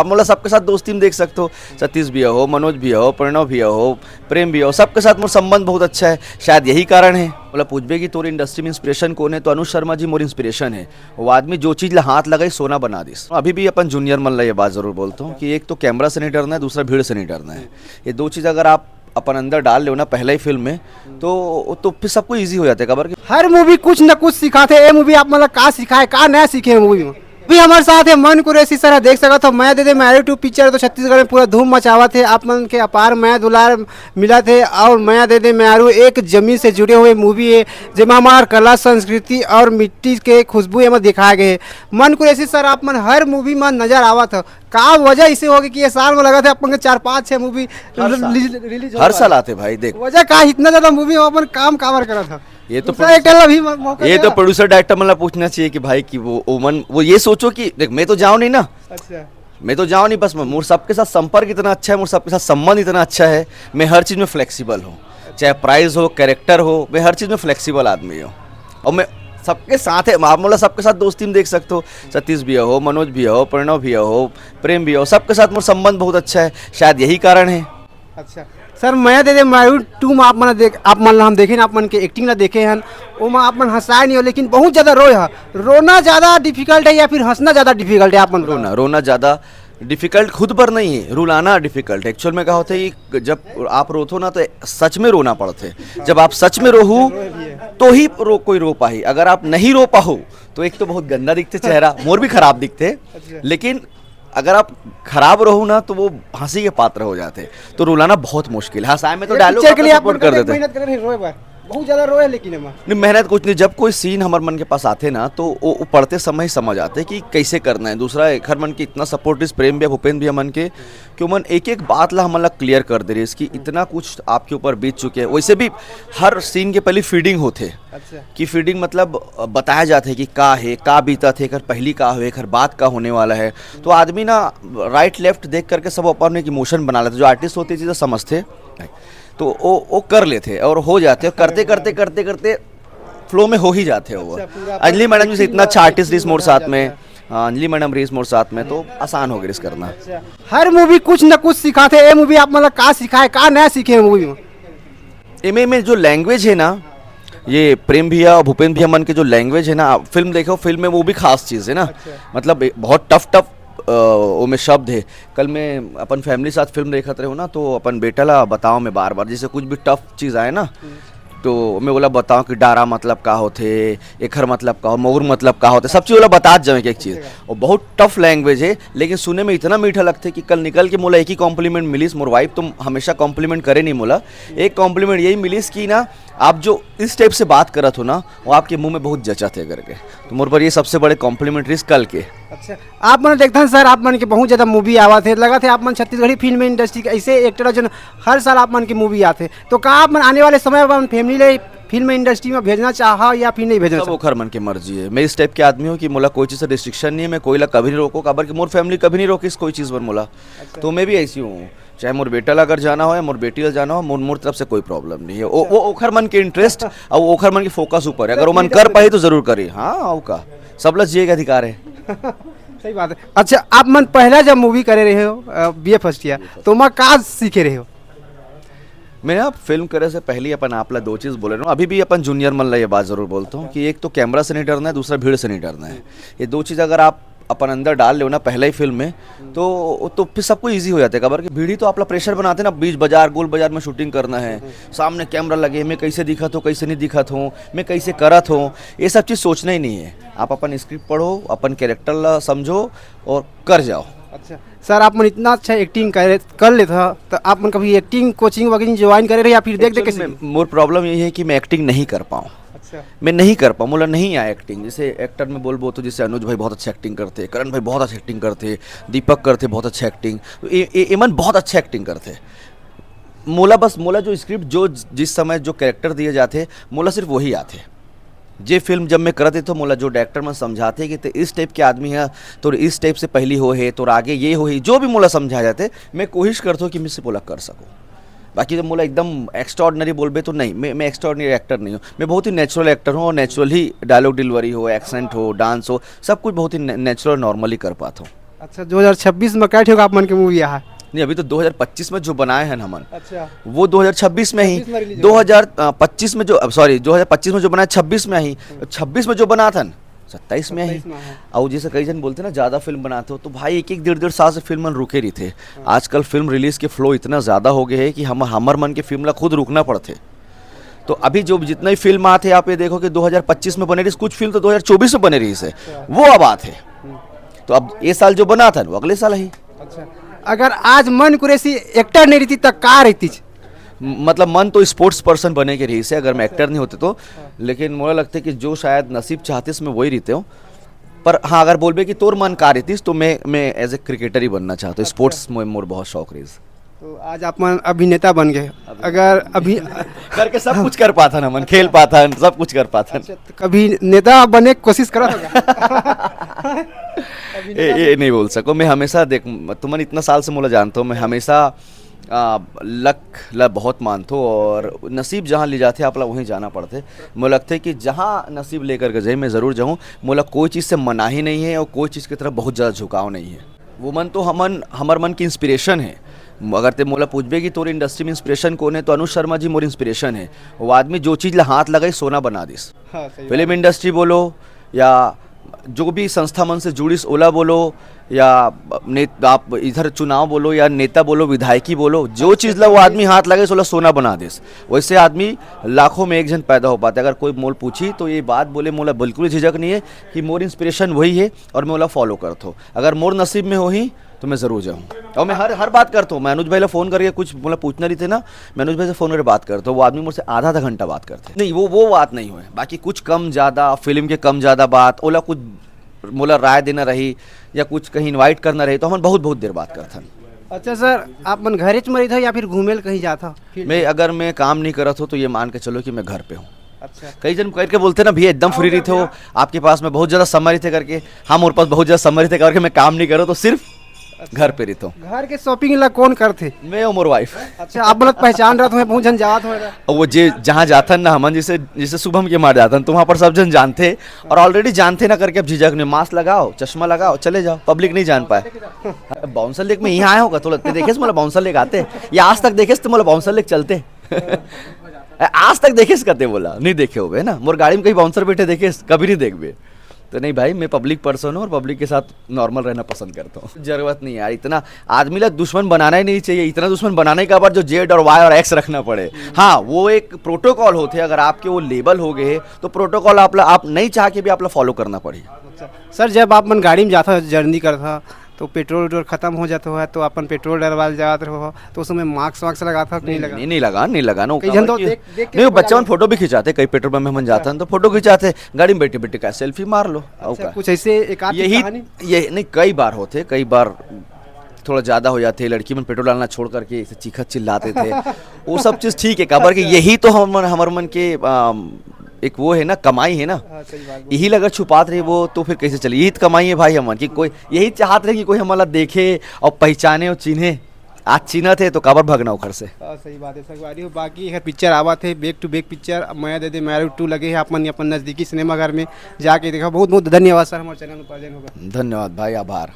आप मतलब सबके साथ दोस्ती में देख सकते हो, सतीश भैया हो, मनोज भैया हो, प्रणव भैया हो, प्रेम भैया हो, सबके साथ मोर संबंध बहुत अच्छा है। शायद यही कारण है। मतलब पूछबे कि तोर इंडस्ट्री में इंस्पिरेशन कौन है, तो अनुज शर्मा जी मोर इंस्पिरेशन है। वो आदमी जो चीज़ ला हाथ लगाई सोना बना दिस। अभी भी अपन जूनियर मन ला ये बात जरूर बोलता हूँ कि एक तो कैमरा से नहीं डरना है, दूसरा भीड़ से नहीं डरना है। ये दो चीज़ अगर आप अपन अंदर डाल लो ना पहले ही फिल्म में, तो फिर सबको ईजी हो जाता है। खबर हर मूवी कुछ न कुछ सिखाते। ये मूवी आप मतलब का सिखाए का नया सीखे मूवी में। भी हमारे साथ है मन कुरैशी सर देख सका तो मैं दे दे मैरी टू पिक्चर तो छत्तीसगढ़ में पूरा धूम मचावा थे। आप मन के अपार मैं दुलार मिला थे। और मैं दे दे मैरू एक जमीन से जुड़े हुए मूवी है जिसमें हमार कला संस्कृति और मिट्टी के खुशबू में दिखाए गए। मन कुरैशी सर आप मन हर मूवी में नजर आवा था। का वजह इसे होगी कि ये साल में लगा था अपन के 4-5-6 मूवी रिलीज हर साल आते भाई। देख वजह का इतना ज्यादा मूवी अपन काम कावर करा था। ये तो ये तो प्रोड्यूसर डायरेक्टर मतलब पूछना चाहिए कि भाई कि वो ये सोचो कि देख मैं तो जाऊँ नहीं ना। अच्छा मैं तो जाऊँ नहीं, बस मोर सबके साथ संपर्क इतना अच्छा है, मोर सबके साथ संबंध इतना अच्छा है। मैं हर चीज़ में फ्लेक्सिबल हूँ, चाहे प्राइस हो, कैरेक्टर हो, मैं हर चीज़ में फ्लेक्सिबल आदमी हूँ। और मैं सबके साथ है, आप मतलब सबके साथ दोस्ती में देख सकते हो, सतीश भैया हो, मनोज भैया हो, प्रणव भैया हो, प्रेम भैया हो, सबके साथ मोर संबंध बहुत अच्छा है। शायद यही कारण है। अच्छा सर मैं दे दे मैरू टू में आप मन हम देखे ना आप मन के एक्टिंग ला देखे हैं वो में आप मन हंसाए नहीं हो लेकिन बहुत ज़्यादा रोए है। रोना ज़्यादा डिफिकल्ट है या फिर हंसना ज़्यादा डिफिकल्ट है? आप मन रोना ज़्यादा डिफिकल्ट खुद पर नहीं है, रुलाना डिफिकल्ट है। एक्चुअल में क्या होता है कि जब आप रोते हो ना तो सच में रोना पड़ता है। जब आप सच में रोहू तो ही कोई रो पाही। अगर आप नहीं रो पाहो तो एक तो बहुत गंदा दिखते चेहरा, मोर भी खराब दिखते, लेकिन अगर आप खराब रहो ना तो वो हंसी के पात्र हो जाते। तो रुलाना बहुत मुश्किल है। हंसाए में तो डायलॉग के लिए आप सपोर्ट कर देते। मेहनत कर रहे रोए बार बहुत ज़्यादा रोए लेकिन नहीं मेहनत कुछ नहीं। जब कोई सीन हमारे मन के पास आते ना तो वो पढ़ते समय ही समझ आते कि कैसे करना है। दूसरा एक हर मन के इतना सपोर्ट इस प्रेम भी भूपेंद्र भी मन के कि मन एक एक बात ला हमला क्लियर कर दे रही इसकी इतना कुछ आपके ऊपर बीत चुके हैं। वैसे भी हर सीन के पहले फीडिंग होते। अच्छा कि फीडिंग मतलब बताया जाता है कि का है, का बीता थे, कर पहली का हो, हर बात का होने वाला है। तो आदमी ना राइट लेफ्ट देख करके सब अपन एक इमोशन बना लेते। जो आर्टिस्ट होते चीज़ें समझते तो वो कर लेते और हो जाते। करते करते करते करते फ्लो में हो ही जाते हो। वो अंजलि मैडम जैसे इतना अच्छा आर्टिस्ट रही मोर साथ में, अंजलि मैडम रही मोर साथ में, तो आसान हो गया इस करना। हर मूवी कुछ न कुछ सिखाते। ये मूवी आप मतलब का सिखाए का नया सीखे मूवी में? एम में जो लैंग्वेज है ना, ये प्रेम भैया और भूपेंद्र भैया मन के जो लैंग्वेज है ना, फिल्म देखो फिल्म में वो भी खास चीज़ है ना। मतलब बहुत टफ वो में शब्द है। कल मैं अपन फैमिली साथ फिल्म देखते रहे हो ना तो अपन बेटा ला बताओ मैं बार बार जैसे कुछ भी टफ चीज़ आए ना तो मैं बोला बताओ कि डारा मतलब का होते, एखर मतलब का हो, मोर मतलब का होते, सब चीज़ बोला बता जाए एक चीज़। और बहुत टफ लैंग्वेज है लेकिन सुनने में इतना मीठा लगता है कि कल निकल के मोला एक ही कॉम्प्लीमेंट मिलीस। मोर वाइफ तुम हमेशा कॉम्प्लीमेंट करे नहीं, मोला एक कॉम्प्लीमेंट यही मिलीस कि ना आप जो इस टाइप से बात करत हो ना वो आपके मुंह में बहुत जचा थे करके। तो मोर पर ये सबसे बड़े कॉम्प्लीमेंट्री कल के। अच्छा आप मन देखते हैं सर आप मन के बहुत ज़्यादा मूवी आवा थे। लगा थे आप मन छत्तीसगढ़ी फिल्म इंडस्ट्री के ऐसे एक्टर जो हर साल आप मन की मूवी आते। तो का आप मन आने वाले समय पर फैमिली ले फिल्म इंडस्ट्री में भेजना चाहा या फिर नहीं भेजना? सब ओखर मन की मर्जी है। मैं इस टाइप के आदमी हूँ कि मोला कोई चीज़ से रिस्ट्रिक्शन नहीं है। मैं कोई ला कभी नहीं रोको काबर कि मोर फैमिली कभी नहीं रोकी कोई चीज़ पर मोला। तो मैं भी ऐसी हूँ, चाहे मोर बेटा ला अगर जाना हो या मोर बेटी ला जाना हो, मोर तरफ से कोई प्रॉब्लम नहीं है। वो ओखर मन के इंटरेस्ट और ओखर मन की फोकस ऊपर है। अगर वो मन कर पाए तो जरूर करे। हाँ आओ का सब ला जिए का अधिकार है। सही बात है। अच्छा आप मन पहला जब मूवी करे रहे हो BA फर्स्ट ईयर तो मैं का सीखे रहे हो? मैं ना फिल्म करे से पहले अपन आप ला दो चीज़ बोले रहा हूँ। अभी भी अपन जूनियर मन ला ये बात जरूर बोलता हूँ कि एक तो कैमरा से नहीं डरना है, दूसरा भीड़ से नहीं डरना है। ये दो चीज़ अगर आप अपन अंदर डाल लो ना पहले ही फिल्म में तो फिर सबको इजी हो जाता है। खबर कि भीड़ ही तो आपला प्रेशर बनाते ना। बीच बाजार गोल बाजार में शूटिंग करना है, सामने कैमरा लगे, मैं कैसे दिखत हो कैसे नहीं दिखत हूँ, मैं कैसे करत हूँ, ये सब चीज़ सोचना ही नहीं है। आप अपन स्क्रिप्ट पढ़ो, अपन कैरेक्टर ला समझो और कर जाओ। अच्छा सर आप मन इतना अच्छा एक्टिंग कर लेता तो आप मन कभी एक्टिंग कोचिंग वगैरह ज्वाइन करे रहे या फिर देख के? मोर प्रॉब्लम यही है कि मैं एक्टिंग नहीं कर पाऊँ। अच्छा मैं नहीं कर पाऊँ, मोला नहीं आया एक्टिंग। जैसे एक्टर में बोलबो तो जैसे अनुज भाई बहुत अच्छा एक्टिंग करते, करण भाई बहुत अच्छा एक्टिंग करते, दीपक करते बहुत अच्छा एक्टिंग, एमन बहुत अच्छा एक्टिंग करते। मोला जो स्क्रिप्ट जो जिस समय जो कैरेक्टर दिए जाते मोला सिर्फ वही आते। जे फिल्म जब मैं करते तो मोला जो डायरेक्टर में समझाते कि तो इस टाइप के आदमी है तो इस टाइप से पहली हो है तो आगे ये हो है, जो भी मोला समझा जाते मैं कोशिश करता हूँ कि मैं से बोला कर सकूँ। बाकी जब मोला एकदम एक्स्ट्राऑर्डिनरी बोलबे तो नहीं, मैं एक्स्ट्राऑर्डिनरी एक्टर नहीं हूँ। मैं बहुत ही नेचुरल एक्टर हूँ और नेचुरल ही डायलॉग डिलीवरी हो, एक्सेंट हो, डांस हो, सब कुछ बहुत ही नेचुरल नॉर्मली कर पाता हूँ। अच्छा 2026 में क्या ठेक आप मन के मूवी है? नहीं, अभी तो 2025 में जो बनाए हैं ना हमन, अच्छा वो 2026 में ही 26 में release 2025 में जो, सॉरी 2025 में जो बनाया 26 में ही, 26 में जो बना था 27 में ही। 27 में है। और जैसे कई जन बोलते हैं ना ज़्यादा फिल्म बनाते हो, तो भाई एक एक 1.5 साल से फिल्म रुके रही थे। आजकल फिल्म रिलीज के फ्लो इतना ज़्यादा हो गए है कि हमर मन के फिल्म ला खुद रुकना पड़ते। तो अभी जो जितना ही फिल्म आते आप ये देखो कि 2025 में बने रही, कुछ फिल्म तो 2024 में बने रही से, वो अब आते। तो अब ये साल जो बना था वो अगले साल ही। अच्छा अगर आज मन कुरैशी एक्टर नहीं रहती तो का रहती? मतलब मन तो स्पोर्ट्स पर्सन बने के रही से, अगर मैं एक्टर नहीं होते तो। लेकिन मुझे लगता है कि जो शायद नसीब चाहते मैं वही रहते हो। पर हाँ, अगर बोलबे कि तोर मन का रहती तो मैं एज ए क्रिकेटर ही बनना चाहता हूँ। स्पोर्ट्स में मोर बहुत शौक रही। तो आज आप मन अभिनेता बन गए। अगर अभी करके सब कुछ कर पाता ना मन, खेल पाता, सब कुछ कर पाता। तो कभी नेता बनने की कोशिश करा होगा? ये नहीं बोल सको। मैं हमेशा देख, तुमने इतना साल से मुझे जानता हूँ, मैं हमेशा लक ला बहुत मानता हूँ, और नसीब जहाँ ले जाते आपला वहीं जाना पड़ते। मुझे लगता है कि जहाँ नसीब लेकर के जाए मैं ज़रूर जाऊँ। मुझे कोई चीज़ से मनाही नहीं है और कोई चीज़ की तरफ बहुत ज़्यादा झुकाव नहीं है। वो मन तो हमार मन की इंस्पिरेशन है। अगर ते मोला पूछबे कि तोर इंडस्ट्री में इंस्पिरेशन कौन है, तो अनुज शर्मा जी मोर इंस्पिरेशन है। वो आदमी जो चीज़ ला हाथ लगाई सोना बना दिस। हाँ, सही फिल्म इंडस्ट्री बोलो या जो भी संस्था मन से जुड़िस ओला बोलो, या आप इधर चुनाव बोलो या नेता बोलो, विधायकी बोलो, जो चीज़ ला वो आदमी हाथ लगे सोला सोना बना देस। वैसे आदमी लाखों में एक जन पैदा हो पाता है। अगर कोई मोल पूछी तो ये बात बोले मोला बिल्कुल झिझक नहीं है कि मोर इंस्पिरेशन वही है और मैं ओला फॉलो करता हूँ। अगर मोर नसीब में हो ही तो मैं ज़रूर जाऊँ। और मैं हर बात करता हूँ। मैं अनुज भाई ला फ़ोन करके कुछ बोला पूछना रही थे ना, मैं अनुज भाई से फ़ोन करके बात करता हूँ। वो आदमी मुझसे आधा घंटा बात करते नहीं, वो बात नहीं हुए। बाकी कुछ कम ज़्यादा फिल्म के कम ज़्यादा बात ओला कुछ मोला राय देना रही या कुछ कहीं इनवाइट करना रही तो हम बहुत देर बात करते। अच्छा सर, आप मन घरे च मरी था या फिर घूमे कहीं जाता? अगर मैं काम नहीं करत हो तो ये मान के चलो कि मैं घर पे हूँ। अच्छा कई जन करके बोलते ना भैया एकदम फ्री रहते हो, आपके पास में बहुत ज़्यादा समय रहते करके। हाँ, मेरे पास बहुत ज़्यादा समय रहते करके मैं काम नहीं करो तो सिर्फ घर पे रहता हूँ। घर के शॉपिंग ला कौन करते? मैं और मोर वाइफ। अच्छा आप मतलब पहचान रहा तुम्हें बहुत जन जात हो? और वो जहाँ जाता ना हमन, जैसे शुभम के मार जाता तो वहाँ पर सब जन जानते और ऑलरेडी जानते ना करके अब झिझक ने मास्क लगाओ, चश्मा लगाओ, चले जाओ, पब्लिक नहीं जान पाए। बाउंसर लेक में यहाँ आया होगा तो लगते देखे मतलब बाउंसर लेक आते, या आज तक देखे तो मतलब बाउंसर लेक चलते। आज तक देखे करते बोला नहीं देखे हो ना, मोर गाड़ी में कहीं बाउंसर बैठे देखे कभी नहीं देखबे। तो नहीं भाई, मैं पब्लिक पर्सन हूँ और पब्लिक के साथ नॉर्मल रहना पसंद करता हूँ। जरूरत नहीं यार, इतना आदमी ला दुश्मन बनाना ही नहीं चाहिए। इतना दुश्मन बनाने के बाद जो जेड और वाई और एक्स रखना पड़े, हाँ वो एक प्रोटोकॉल होते हैं। अगर आपके वो लेबल हो गए तो प्रोटोकॉल आप नहीं चाह के भी आप फॉलो करना पड़े। सर जब आप मन गाड़ी में जाता हो, जर्नी करता तो पेट्रोल वेट्रोल खत्म हो जाता है तो अपन पेट्रोल डलवा जाते हो तो उसमें मास्क लगाता हो? नहीं लगा ना। कई जन तो देख के नहीं, बच्चा मन फोटो भी खिंचाते, कई पेट्रोल पंप में हम जाते हैं तो फोटो खिंचाते, गाड़ी में बैठे बैठे का सेल्फी मार लो। अच्छा, कुछ ऐसे एक आध कहानी? ये नहीं, कई बार होते, कई बार थोड़ा ज़्यादा हो जाते। लड़की में पेट्रोल डालना छोड़ करके चीखत चिल्लाते थे। वो सब चीज़ ठीक है, खबर कि यही तो हमारे मन के एक वो है ना, कमाई है ना। यही लगा छुपात रहे वो तो फिर कैसे चले? यही तो कमाई है भाई हमारे की। कोई यही चाहते रहे कि कोई हमारा देखे और पहचाने और चिन्हे। आज चिन्ह थे तो काबर भगना घर से। सही बात है सर। बाकी है पिक्चर आवा थे बैक टू बैक पिक्चर मैं दे दे मैरिड 2 लगे है अपन नज़दीकी सिनेमा घर में जाके देखा। बहुत बहुत धन्यवाद सर हमारे चैनल पर। धन्यवाद भाई, आभार।